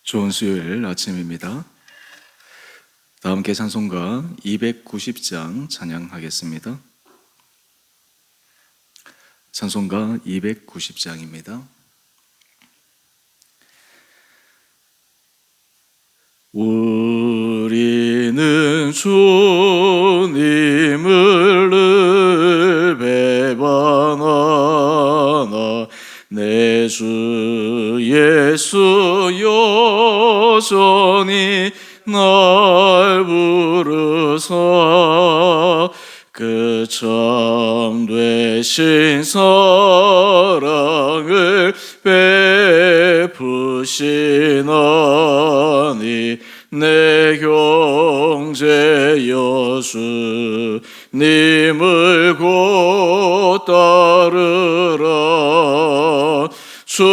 좋은 수요일 아침입니다. 다 함께 찬송가 290장 찬양하겠습니다. 찬송가 290장입니다. 우리는 주님을 늘 배반하나 내 주 예수 여전히 날 부르사 그 참 되신 사랑을 베푸시나니 내 형제 여주님을 곧 따르라. 주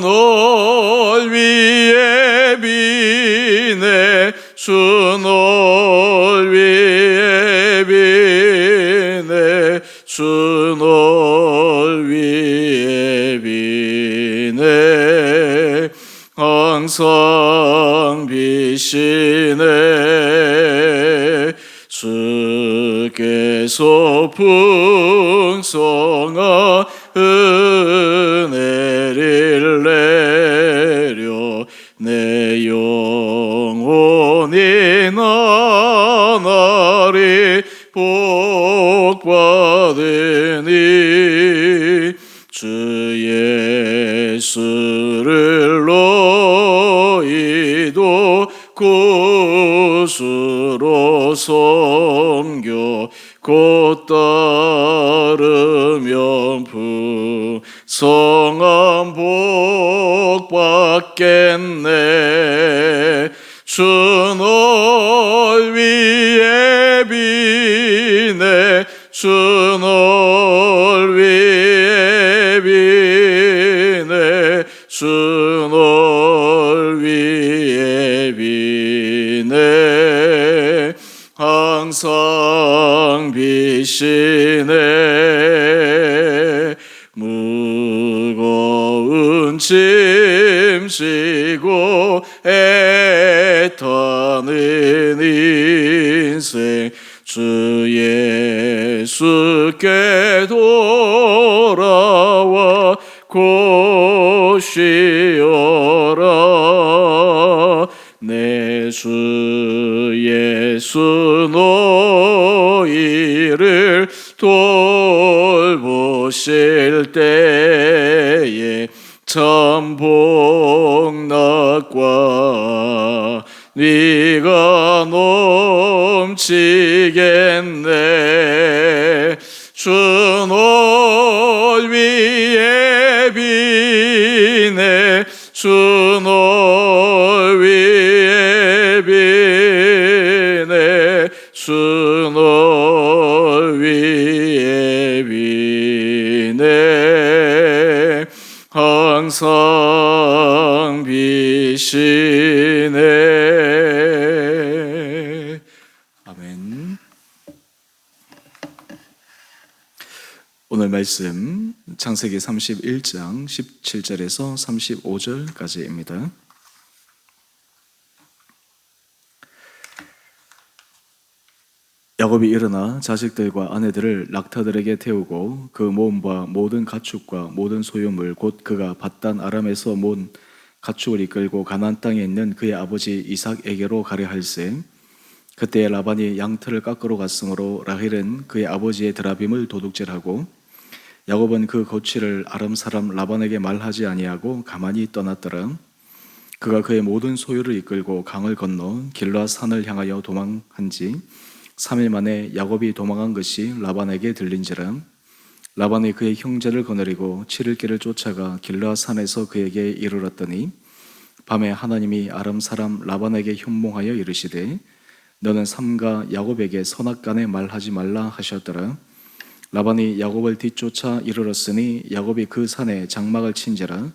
널 위해 비네 주 널 위해 비네 주 널 위해 비네 항상 비시네 주께서 풍성한 은혜를 내려 내 영혼이 나날이 복받으니 주 예수를 너희도 구주로 섬겨 곧 따르면 풍성한 복 받겠네. 주 널 위해 비네 주 널 위해 비네 주 널 위해 비네 항상 비시네 무거운 짐 지고 애타는 인생 주 예수께 돌아와 곧 쉬어라. 내 주 예수 너희를 돌보실 때에 참 복락과 네가 넘치겠네. 주 널 위해 비네 주 널 위해 비네 주 널 위해 비네 항상 비시네. 아멘. 오늘 말씀 창세기 31장 17절에서 35절까지입니다. 야곱이 일어나 자식들과 아내들을 낙타들에게 태우고 그 몸과 모든 가축과 모든 소유물 곧 그가 밧단 아람에서 모은 가축을 이끌고 가나안 땅에 있는 그의 아버지 이삭에게로 가려 할세. 그때 라반이 양털을 깎으러 갔으므로 라헬은 그의 아버지의 드라빔을 도둑질하고 야곱은 그 고치를 아람 사람 라반에게 말하지 아니하고 가만히 떠났더라. 그가 그의 모든 소유를 이끌고 강을 건너 길르앗 산을 향하여 도망한지 3일 만에 야곱이 도망한 것이 라반에게 들린지라. 라반이 그의 형제를 거느리고 7일 길을 쫓아가 길르앗 산에서 그에게 이르렀더니 밤에 하나님이 아람 사람 라반에게 현몽하여 이르시되 너는 삼가 야곱에게 선악간에 말하지 말라 하셨더라. 라반이 야곱을 뒤쫓아 이르렀으니 야곱이 그 산에 장막을 친지라.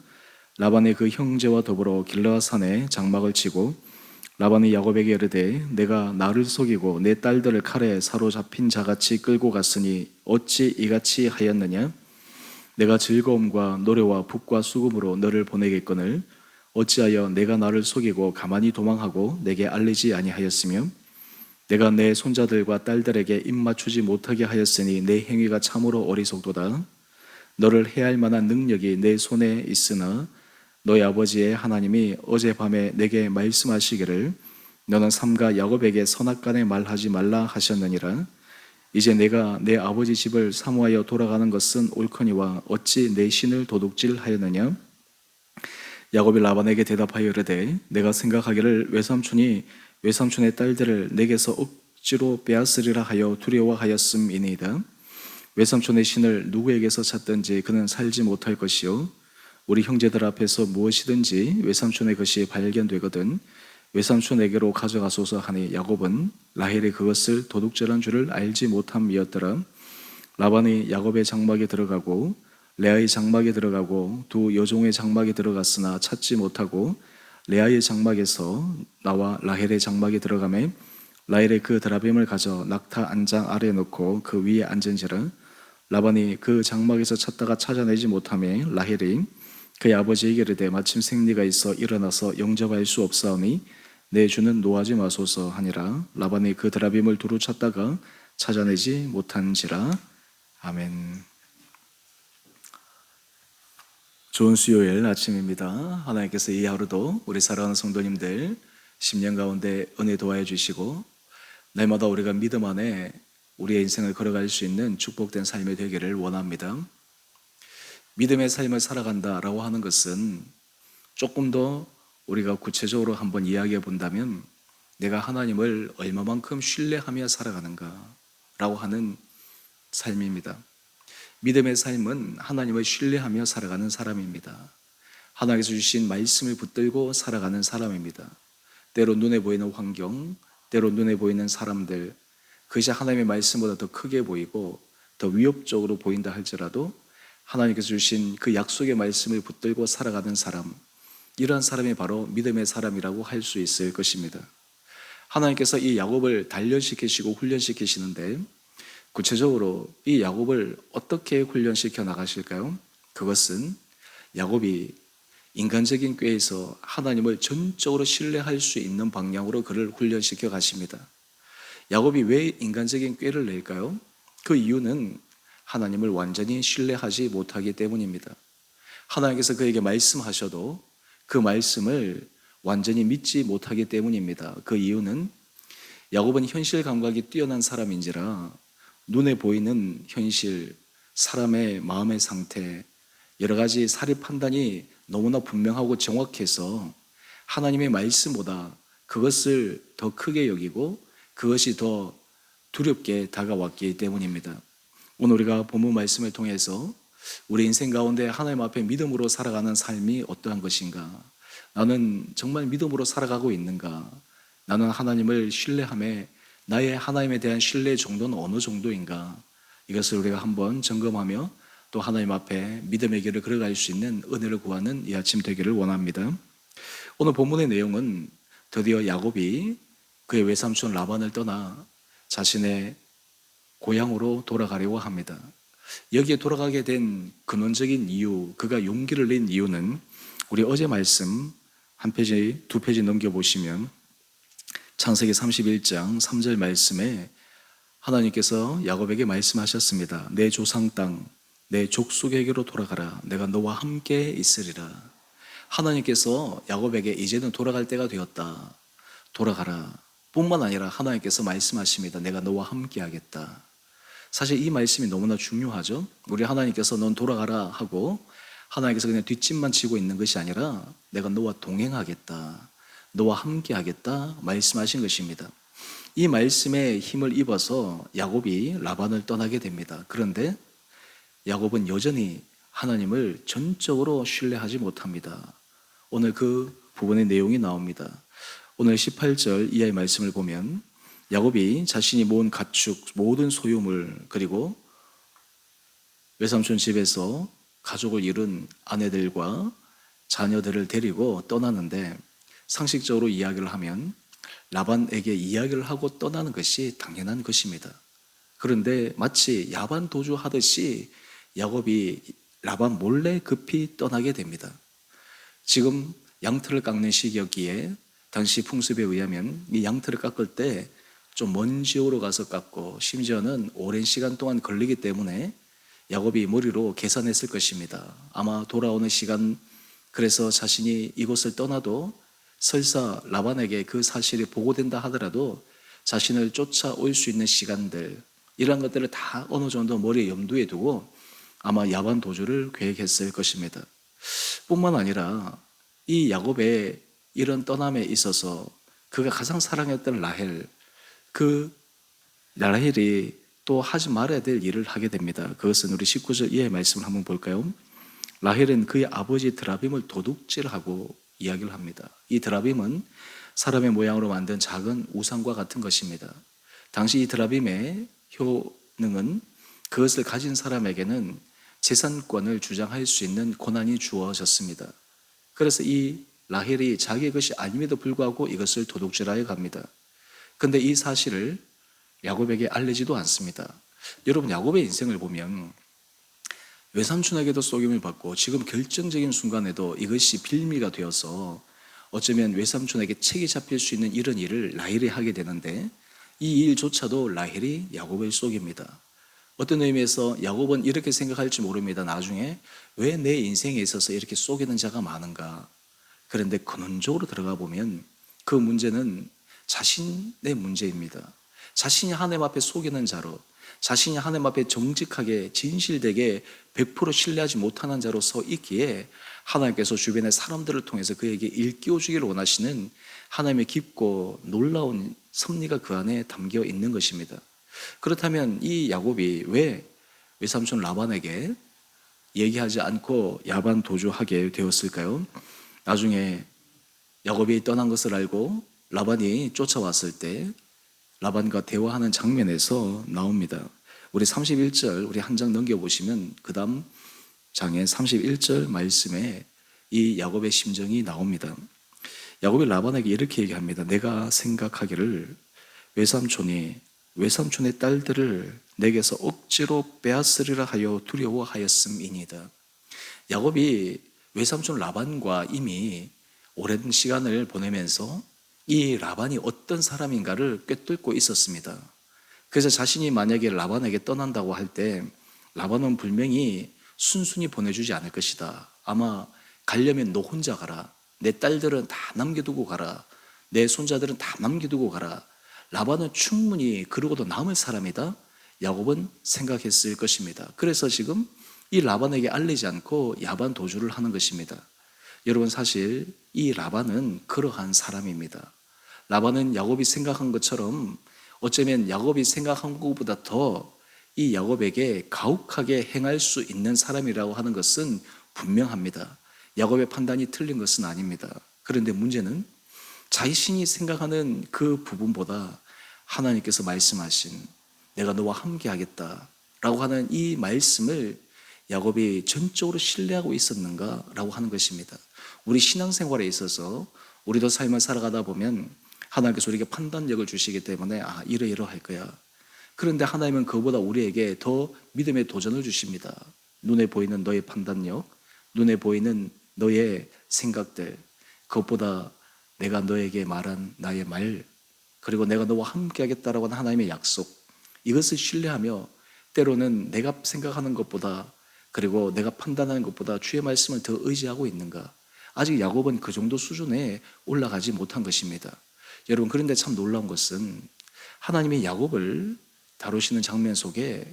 라반이 그 형제와 더불어 길르앗 산에 장막을 치고 라반이 야곱에게 이르되 내가 나를 속이고 내 딸들을 칼에 사로잡힌 자같이 끌고 갔으니 어찌 이같이 하였느냐? 내가 즐거움과 노래와 북과 수금으로 너를 보내겠거늘 어찌하여 내가 나를 속이고 가만히 도망하고 내게 알리지 아니하였으며 내가 내 손자들과 딸들에게 입 맞추지 못하게 하였으니 내 행위가 참으로 어리석도다. 너를 해할 만한 능력이 내 손에 있으나 너희 아버지의 하나님이 어젯밤에 내게 말씀하시기를 너는 삼가 야곱에게 선악간에 말하지 말라 하셨느니라. 이제 내가 내 아버지 집을 사모하여 돌아가는 것은 옳거니와 어찌 내 신을 도둑질하였느냐. 야곱이 라반에게 대답하여 이르되 내가 생각하기를 외삼촌의 딸들을 내게서 억지로 빼앗으리라 하여 두려워하였음이니이다. 외삼촌의 신을 누구에게서 찾든지 그는 살지 못할 것이요 우리 형제들 앞에서 무엇이든지 외삼촌의 것이 발견되거든 외삼촌에게로 가져가소서 하니 야곱은 라헬이 그것을 도둑질한 줄을 알지 못함이었더라. 라반이 야곱의 장막에 들어가고 레아의 장막에 들어가고 두 여종의 장막에 들어갔으나 찾지 못하고 레아의 장막에서 나와 라헬의 장막에 들어가매 라헬이 그 드라빔을 가져 낙타 안장 아래에 놓고 그 위에 앉은지라. 라반이 그 장막에서 찾다가 찾아내지 못하매 라헬이 그의 아버지에게 이르되 마침 생리가 있어 일어나서 영접할 수 없사오니 내 주는 노하지 마소서 하니라. 라반이 그 드라빔을 두루 찾다가 찾아내지 못한지라. 아멘. 좋은 수요일 아침입니다. 하나님께서 이 하루도 우리 사랑하는 성도님들 10년 가운데 은혜 도와해 주시고 날마다 우리가 믿음 안에 우리의 인생을 걸어갈 수 있는 축복된 삶이 되기를 원합니다. 믿음의 삶을 살아간다라고 하는 것은 조금 더 우리가 구체적으로 한번 이야기해 본다면 내가 하나님을 얼마만큼 신뢰하며 살아가는가라고 하는 삶입니다. 믿음의 삶은 하나님을 신뢰하며 살아가는 사람입니다. 하나님께서 주신 말씀을 붙들고 살아가는 사람입니다. 때로 눈에 보이는 환경, 때로 눈에 보이는 사람들, 그것이 하나님의 말씀보다 더 크게 보이고 더 위협적으로 보인다 할지라도 하나님께서 주신 그 약속의 말씀을 붙들고 살아가는 사람, 이러한 사람이 바로 믿음의 사람이라고 할 수 있을 것입니다. 하나님께서 이 야곱을 단련시키시고 훈련시키시는데 구체적으로 이 야곱을 어떻게 훈련시켜 나가실까요? 그것은 야곱이 인간적인 꾀에서 하나님을 전적으로 신뢰할 수 있는 방향으로 그를 훈련시켜 가십니다. 야곱이 왜 인간적인 꾀를 낼까요? 그 이유는 하나님을 완전히 신뢰하지 못하기 때문입니다. 하나님께서 그에게 말씀하셔도 그 말씀을 완전히 믿지 못하기 때문입니다. 그 이유는 야곱은 현실 감각이 뛰어난 사람인지라 눈에 보이는 현실, 사람의 마음의 상태, 여러 가지 사리 판단이 너무나 분명하고 정확해서 하나님의 말씀보다 그것을 더 크게 여기고 그것이 더 두렵게 다가왔기 때문입니다. 오늘 우리가 본문 말씀을 통해서 우리 인생 가운데 하나님 앞에 믿음으로 살아가는 삶이 어떠한 것인가? 나는 정말 믿음으로 살아가고 있는가? 나는 하나님을 신뢰하며 나의 하나님에 대한 신뢰의 정도는 어느 정도인가? 이것을 우리가 한번 점검하며 또 하나님 앞에 믿음의 길을 걸어갈 수 있는 은혜를 구하는 이 아침 되기를 원합니다. 오늘 본문의 내용은 드디어 야곱이 그의 외삼촌 라반을 떠나 자신의 고향으로 돌아가려고 합니다. 여기에 돌아가게 된 근원적인 이유, 그가 용기를 낸 이유는 우리 어제 말씀 한 페이지, 두 페이지 넘겨보시면 창세기 31장 3절 말씀에 하나님께서 야곱에게 말씀하셨습니다. 내 조상 땅, 내 족속에게로 돌아가라. 내가 너와 함께 있으리라. 하나님께서 야곱에게 이제는 돌아갈 때가 되었다. 돌아가라. 뿐만 아니라 하나님께서 말씀하십니다. 내가 너와 함께 하겠다. 사실 이 말씀이 너무나 중요하죠. 우리 하나님께서 넌 돌아가라 하고 하나님께서 그냥 뒷짐만 지고 있는 것이 아니라 내가 너와 동행하겠다. 너와 함께 하겠다 말씀하신 것입니다. 이 말씀에 힘을 입어서 야곱이 라반을 떠나게 됩니다. 그런데 야곱은 여전히 하나님을 전적으로 신뢰하지 못합니다. 오늘 그 부분의 내용이 나옵니다. 오늘 18절 이하의 말씀을 보면 야곱이 자신이 모은 가축, 모든 소유물, 그리고 외삼촌 집에서 가족을 이룬 아내들과 자녀들을 데리고 떠나는데 상식적으로 이야기를 하면 라반에게 이야기를 하고 떠나는 것이 당연한 것입니다. 그런데 마치 야반 도주하듯이 야곱이 라반 몰래 급히 떠나게 됩니다. 지금 양털을 깎는 시기였기에 당시 풍습에 의하면 이 양털을 깎을 때 좀 먼 지역으로 가서 깎고 심지어는 오랜 시간 동안 걸리기 때문에 야곱이 머리로 계산했을 것입니다. 아마 돌아오는 시간, 그래서 자신이 이곳을 떠나도 설사 라반에게 그 사실이 보고된다 하더라도 자신을 쫓아올 수 있는 시간들, 이런 것들을 다 어느 정도 머리에 염두에 두고 아마 야반 도주를 계획했을 것입니다. 뿐만 아니라 이 야곱의 이런 떠남에 있어서 그가 가장 사랑했던 라헬, 그 라헬이 또 하지 말아야 될 일을 하게 됩니다. 그것은 우리 19절 이하의 말씀을 한번 볼까요? 라헬은 그의 아버지 드라빔을 도둑질하고 이야기를 합니다. 이 드라빔은 사람의 모양으로 만든 작은 우상과 같은 것입니다. 당시 이 드라빔의 효능은 그것을 가진 사람에게는 재산권을 주장할 수 있는 권한이 주어졌습니다. 그래서 이 라헬이 자기의 것이 아님에도 불구하고 이것을 도둑질하여 갑니다. 그런데 이 사실을 야곱에게 알리지도 않습니다. 여러분, 야곱의 인생을 보면 외삼촌에게도 속임을 받고 지금 결정적인 순간에도 이것이 빌미가 되어서 어쩌면 외삼촌에게 책이 잡힐 수 있는 이런 일을 라헬이 하게 되는데, 이 일조차도 라헬이 야곱을 속입니다. 어떤 의미에서 야곱은 이렇게 생각할지 모릅니다. 나중에 왜 내 인생에 있어서 이렇게 속이는 자가 많은가. 그런데 근원적으로 들어가 보면 그 문제는 자신의 문제입니다. 자신이 하나님 앞에 속이는 자로, 자신이 하나님 앞에 정직하게 진실되게 100% 신뢰하지 못하는 자로 서 있기에 하나님께서 주변의 사람들을 통해서 그에게 일깨워 주기를 원하시는 하나님의 깊고 놀라운 섭리가 그 안에 담겨 있는 것입니다. 그렇다면 이 야곱이 왜 외삼촌 라반에게 얘기하지 않고 야반 도주하게 되었을까요? 나중에 야곱이 떠난 것을 알고 라반이 쫓아왔을 때 라반과 대화하는 장면에서 나옵니다. 우리 31절, 우리 한 장 넘겨보시면 그 다음 장의 31절 말씀에 이 야곱의 심정이 나옵니다. 야곱이 라반에게 이렇게 얘기합니다. 내가 생각하기를 외삼촌의 딸들을 내게서 억지로 빼앗으리라 하여 두려워하였음이니이다. 야곱이 외삼촌 라반과 이미 오랜 시간을 보내면서 이 라반이 어떤 사람인가를 꿰뚫고 있었습니다. 그래서 자신이 만약에 라반에게 떠난다고 할 때 라반은 분명히 순순히 보내주지 않을 것이다. 아마 가려면 너 혼자 가라. 내 딸들은 다 남겨두고 가라. 내 손자들은 다 남겨두고 가라. 라반은 충분히 그러고도 남을 사람이다. 야곱은 생각했을 것입니다. 그래서 지금 이 라반에게 알리지 않고 야반 도주를 하는 것입니다. 여러분, 사실 이 라반은 그러한 사람입니다. 라반은 야곱이 생각한 것처럼 어쩌면 야곱이 생각한 것보다 더 이 야곱에게 가혹하게 행할 수 있는 사람이라고 하는 것은 분명합니다. 야곱의 판단이 틀린 것은 아닙니다. 그런데 문제는 자신이 생각하는 그 부분보다 하나님께서 말씀하신 내가 너와 함께 하겠다라고 하는 이 말씀을 야곱이 전적으로 신뢰하고 있었는가라고 하는 것입니다. 우리 신앙생활에 있어서 우리도 삶을 살아가다 보면 하나님께서 우리에게 판단력을 주시기 때문에 이러이러할 거야. 그런데 하나님은 그보다 우리에게 더 믿음의 도전을 주십니다. 눈에 보이는 너의 판단력, 눈에 보이는 너의 생각들, 그것보다 내가 너에게 말한 나의 말, 그리고 내가 너와 함께 하겠다라고 하는 하나님의 약속, 이것을 신뢰하며 때로는 내가 생각하는 것보다, 그리고 내가 판단하는 것보다 주의 말씀을 더 의지하고 있는가? 아직 야곱은 그 정도 수준에 올라가지 못한 것입니다. 여러분, 그런데 참 놀라운 것은 하나님이 야곱을 다루시는 장면 속에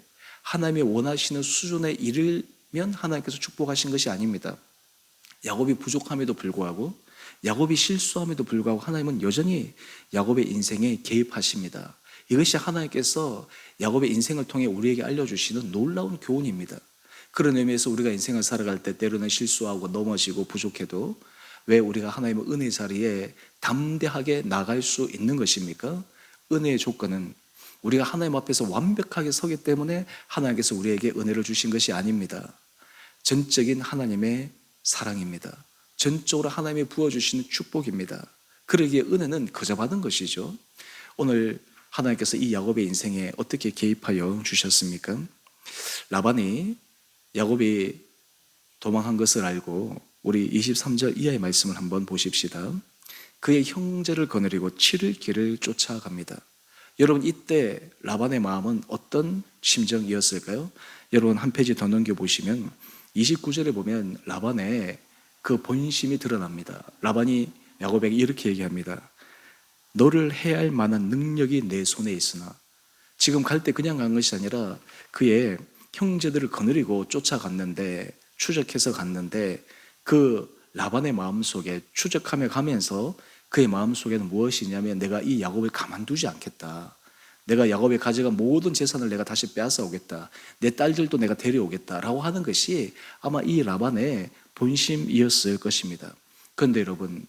하나님이 원하시는 수준에 이르면 하나님께서 축복하신 것이 아닙니다. 야곱이 부족함에도 불구하고, 야곱이 실수함에도 불구하고 하나님은 여전히 야곱의 인생에 개입하십니다. 이것이 하나님께서 야곱의 인생을 통해 우리에게 알려주시는 놀라운 교훈입니다. 그런 의미에서 우리가 인생을 살아갈 때 때로는 실수하고 넘어지고 부족해도 왜 우리가 하나님의 은혜 자리에 담대하게 나갈 수 있는 것입니까? 은혜의 조건은 우리가 하나님 앞에서 완벽하게 서기 때문에 하나님께서 우리에게 은혜를 주신 것이 아닙니다. 전적인 하나님의 사랑입니다. 전적으로 하나님이 부어주시는 축복입니다. 그러기에 은혜는 그저 받은 것이죠. 오늘 하나님께서 이 야곱의 인생에 어떻게 개입하여 주셨습니까? 라반이 야곱이 도망한 것을 알고 우리 23절 이하의 말씀을 한번 보십시다. 그의 형제를 거느리고 치를 길을 쫓아갑니다. 여러분, 이때 라반의 마음은 어떤 심정이었을까요? 여러분, 한 페이지 더 넘겨보시면 29절에 보면 라반의 그 본심이 드러납니다. 라반이 야곱에게 이렇게 얘기합니다. 너를 해야 할 만한 능력이 내 손에 있으나, 지금 갈 때 그냥 간 것이 아니라 그의 형제들을 거느리고 쫓아갔는데, 추적해서 갔는데, 그 라반의 마음속에 추적하며 가면서 그의 마음속에는 무엇이냐면, 내가 이 야곱을 가만두지 않겠다. 내가 야곱이 가져간 모든 재산을 내가 다시 빼앗아 오겠다. 내 딸들도 내가 데려오겠다라고 하는 것이 아마 이 라반의 본심이었을 것입니다. 그런데 여러분,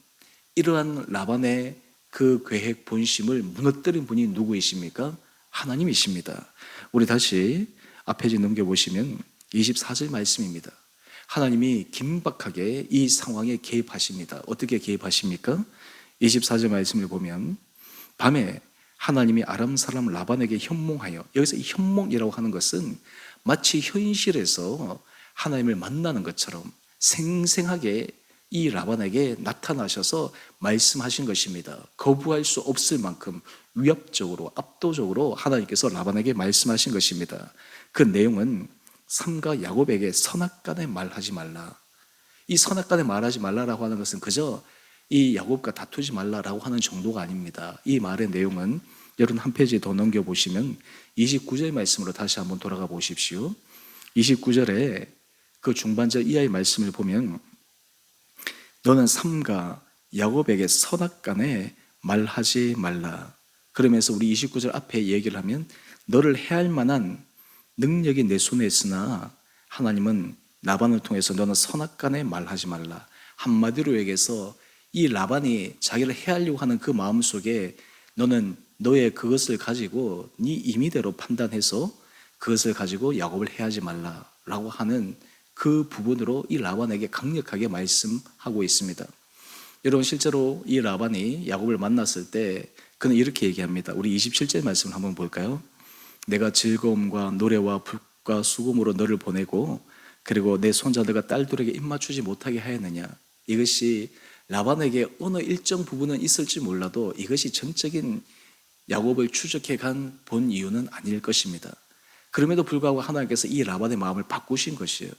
이러한 라반의 그 계획 본심을 무너뜨린 분이 누구이십니까? 하나님이십니다. 우리 다시 앞에 넘겨보시면 24절 말씀입니다. 하나님이 긴박하게 이 상황에 개입하십니다. 어떻게 개입하십니까? 24절 말씀을 보면 밤에 하나님이 아람 사람 라반에게 현몽하여, 여기서 이 현몽이라고 하는 것은 마치 현실에서 하나님을 만나는 것처럼 생생하게 이 라반에게 나타나셔서 말씀하신 것입니다. 거부할 수 없을 만큼 위협적으로, 압도적으로 하나님께서 라반에게 말씀하신 것입니다. 그 내용은 삼가 야곱에게 선악간에 말하지 말라. 이 선악간에 말하지 말라라고 하는 것은 그저 이 야곱과 다투지 말라라고 하는 정도가 아닙니다. 이 말의 내용은 여러분 한 페이지 더 넘겨보시면 29절의 말씀으로 다시 한번 돌아가 보십시오. 29절에 그 중반절 이하의 말씀을 보면 너는 삼가 야곱에게 선악간에 말하지 말라. 그러면서 우리 29절 앞에 얘기를 하면 너를 해야 할 만한 능력이 내 손에 있으나 하나님은 라반을 통해서 너는 선악간에 말하지 말라. 한마디로 얘기해서 이 라반이 자기를 해하려고 하는 그 마음속에 너는 너의 그것을 가지고 네 임의대로 판단해서 그것을 가지고 야곱을 해하지 말라라고 하는 그 부분으로 이 라반에게 강력하게 말씀하고 있습니다. 여러분, 실제로 이 라반이 야곱을 만났을 때 그는 이렇게 얘기합니다. 우리 27절 말씀을 한번 볼까요? 내가 즐거움과 노래와 불과 수금으로 너를 보내고 그리고 내 손자들과 딸들에게 입맞추지 못하게 하였느냐. 이것이 라반에게 어느 일정 부분은 있을지 몰라도 이것이 전적인 야곱을 추적해 간 본 이유는 아닐 것입니다. 그럼에도 불구하고 하나님께서 이 라반의 마음을 바꾸신 것이에요.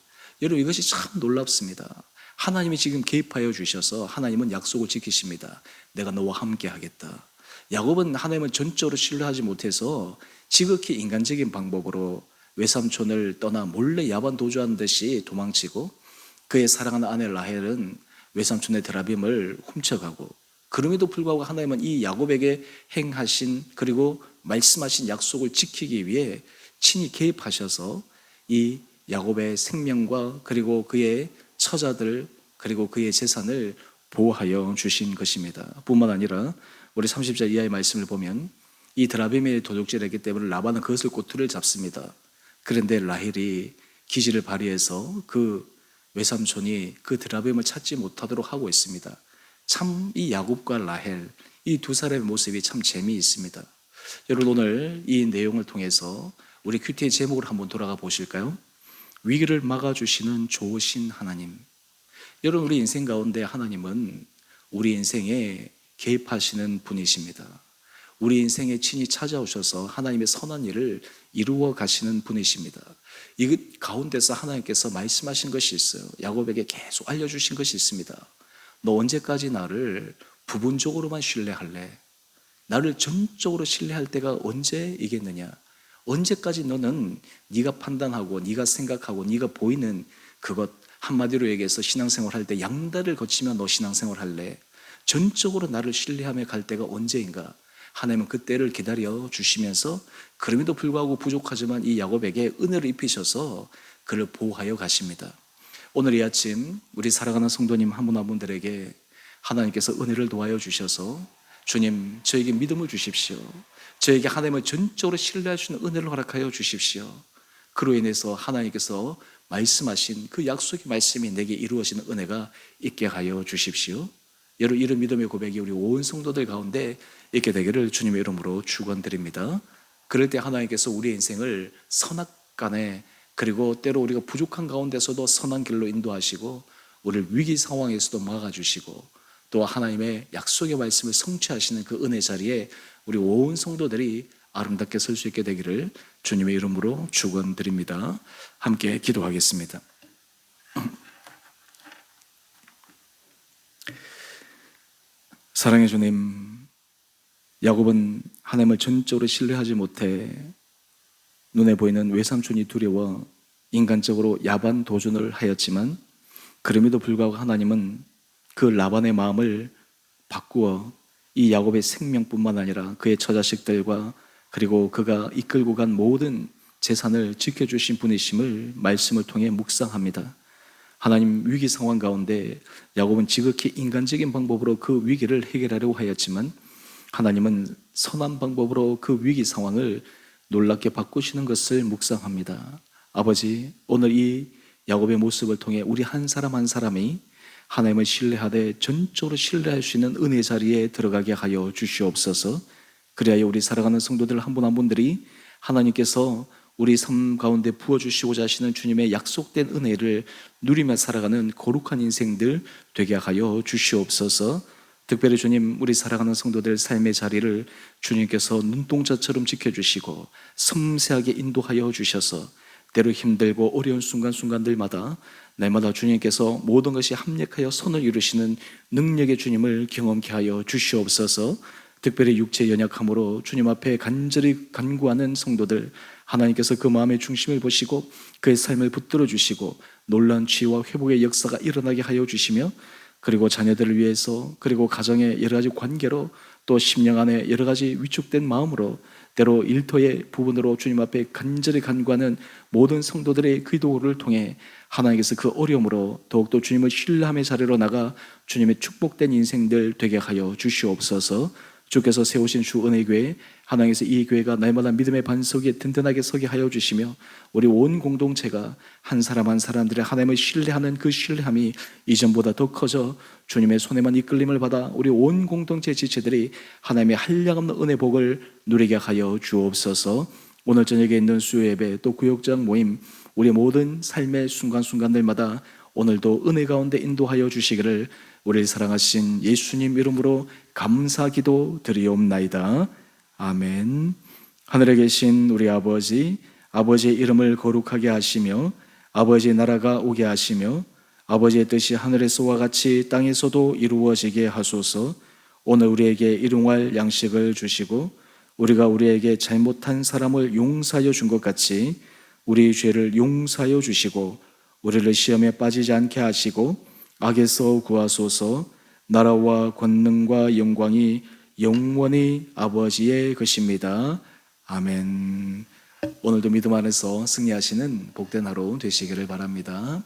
여러분, 이것이 참 놀랍습니다. 하나님이 지금 개입하여 주셔서 하나님은 약속을 지키십니다. 내가 너와 함께 하겠다. 야곱은 하나님을 전적으로 신뢰하지 못해서 지극히 인간적인 방법으로 외삼촌을 떠나 몰래 야반 도주하는 듯이 도망치고 그의 사랑하는 아내 라헬은 외삼촌의 드라빔을 훔쳐가고, 그럼에도 불구하고 하나님은 이 야곱에게 행하신 그리고 말씀하신 약속을 지키기 위해 친히 개입하셔서 이 야곱의 생명과 그리고 그의 처자들 그리고 그의 재산을 보호하여 주신 것입니다. 뿐만 아니라 우리 30절 이하의 말씀을 보면 이 드라빔의 도둑질했기 때문에 라반은 그것을 꼬투리를 잡습니다. 그런데 라헬이 기지를 발휘해서 그 외삼촌이 그 드라빔을 찾지 못하도록 하고 있습니다. 참 이 야곱과 라헬 이 두 사람의 모습이 참 재미있습니다. 여러분, 오늘 이 내용을 통해서 우리 큐티의 제목을 한번 돌아가 보실까요? 위기를 막아주시는 좋으신 하나님. 여러분, 우리 인생 가운데 하나님은 우리 인생에 개입하시는 분이십니다. 우리 인생에 친히 찾아오셔서 하나님의 선한 일을 이루어 가시는 분이십니다. 이 가운데서 하나님께서 말씀하신 것이 있어요. 야곱에게 계속 알려주신 것이 있습니다. 너 언제까지 나를 부분적으로만 신뢰할래? 나를 전적으로 신뢰할 때가 언제이겠느냐? 언제까지 너는 네가 판단하고 네가 생각하고 네가 보이는 그것, 한마디로 얘기해서 신앙생활 할 때 양다리를 거치며 너 신앙생활 할래? 전적으로 나를 신뢰하며 갈 때가 언제인가? 하나님은 그때를 기다려 주시면서 그럼에도 불구하고 부족하지만 이 야곱에게 은혜를 입히셔서 그를 보호하여 가십니다. 오늘 이 아침 우리 사랑하는 성도님 한 분 한 분들에게 하나님께서 은혜를 도와여 주셔서 주님, 저에게 믿음을 주십시오. 저에게 하나님을 전적으로 신뢰할 수 있는 은혜를 허락하여 주십시오. 그로 인해서 하나님께서 말씀하신 그 약속의 말씀이 내게 이루어지는 은혜가 있게 하여 주십시오. 여러분, 이런 믿음의 고백이 우리 온 성도들 가운데 있게 되기를 주님의 이름으로 축원드립니다. 그럴 때 하나님께서 우리의 인생을 선악간에 그리고 때로 우리가 부족한 가운데서도 선한 길로 인도하시고 우리를 위기 상황에서도 막아주시고 또 하나님의 약속의 말씀을 성취하시는 그 은혜 자리에 우리 온 성도들이 아름답게 설 수 있게 되기를 주님의 이름으로 축원드립니다. 함께 기도하겠습니다. 사랑의 주님, 야곱은 하나님을 전적으로 신뢰하지 못해 눈에 보이는 외삼촌이 두려워 인간적으로 야반 도전을 하였지만 그럼에도 불구하고 하나님은 그 라반의 마음을 바꾸어 이 야곱의 생명뿐만 아니라 그의 처자식들과 그리고 그가 이끌고 간 모든 재산을 지켜주신 분이심을 말씀을 통해 묵상합니다. 하나님, 위기 상황 가운데 야곱은 지극히 인간적인 방법으로 그 위기를 해결하려고 하였지만 하나님은 선한 방법으로 그 위기 상황을 놀랍게 바꾸시는 것을 묵상합니다. 아버지, 오늘 이 야곱의 모습을 통해 우리 한 사람 한 사람이 하나님을 신뢰하되 전적으로 신뢰할 수 있는 은혜 자리에 들어가게 하여 주시옵소서. 그리하여 우리 살아가는 성도들 한 분 한 분들이 하나님께서 우리 삶 가운데 부어주시고자 하시는 주님의 약속된 은혜를 누리며 살아가는 거룩한 인생들 되게 하여 주시옵소서. 특별히 주님, 우리 살아가는 성도들 삶의 자리를 주님께서 눈동자처럼 지켜주시고 섬세하게 인도하여 주셔서 때로 힘들고 어려운 순간순간들마다 날마다 주님께서 모든 것이 합력하여 선을 이루시는 능력의 주님을 경험케 하여 주시옵소서. 특별히 육체 연약함으로 주님 앞에 간절히 간구하는 성도들, 하나님께서 그 마음의 중심을 보시고 그의 삶을 붙들어 주시고 놀라운 치유와 회복의 역사가 일어나게 하여 주시며, 그리고 자녀들을 위해서, 그리고 가정의 여러 가지 관계로, 또 심령 안에 여러 가지 위축된 마음으로, 때로 일터의 부분으로 주님 앞에 간절히 간구하는 모든 성도들의 기도를 통해 하나님께서 그 어려움으로 더욱더 주님을 신뢰함의 자리로 나가 주님의 축복된 인생들 되게 하여 주시옵소서. 주께서 세우신 주 은혜교회, 하나님께서 이 교회가 날마다 믿음의 반석 위에 든든하게 서게 하여 주시며 우리 온 공동체가 한 사람 한 사람들의 하나님을 신뢰하는 그 신뢰함이 이전보다 더 커져 주님의 손에만 이끌림을 받아 우리 온 공동체 지체들이 하나님의 한량없는 은혜 복을 누리게 하여 주옵소서. 오늘 저녁에 있는 수요 예배 또 구역장 모임, 우리 모든 삶의 순간순간들마다 오늘도 은혜 가운데 인도하여 주시기를 우리를 사랑하신 예수님 이름으로 감사기도 드리옵나이다. 아멘. 하늘에 계신 우리 아버지, 아버지의 이름을 거룩하게 하시며 아버지의 나라가 오게 하시며 아버지의 뜻이 하늘에서와 같이 땅에서도 이루어지게 하소서. 오늘 우리에게 일용할 양식을 주시고 우리가 우리에게 잘못한 사람을 용서하여 준 것 같이 우리 죄를 용서하여 주시고 우리를 시험에 빠지지 않게 하시고 악에서 구하소서. 나라와 권능과 영광이 영원히 아버지의 것입니다. 아멘. 오늘도 믿음 안에서 승리하시는 복된 하루 되시기를 바랍니다.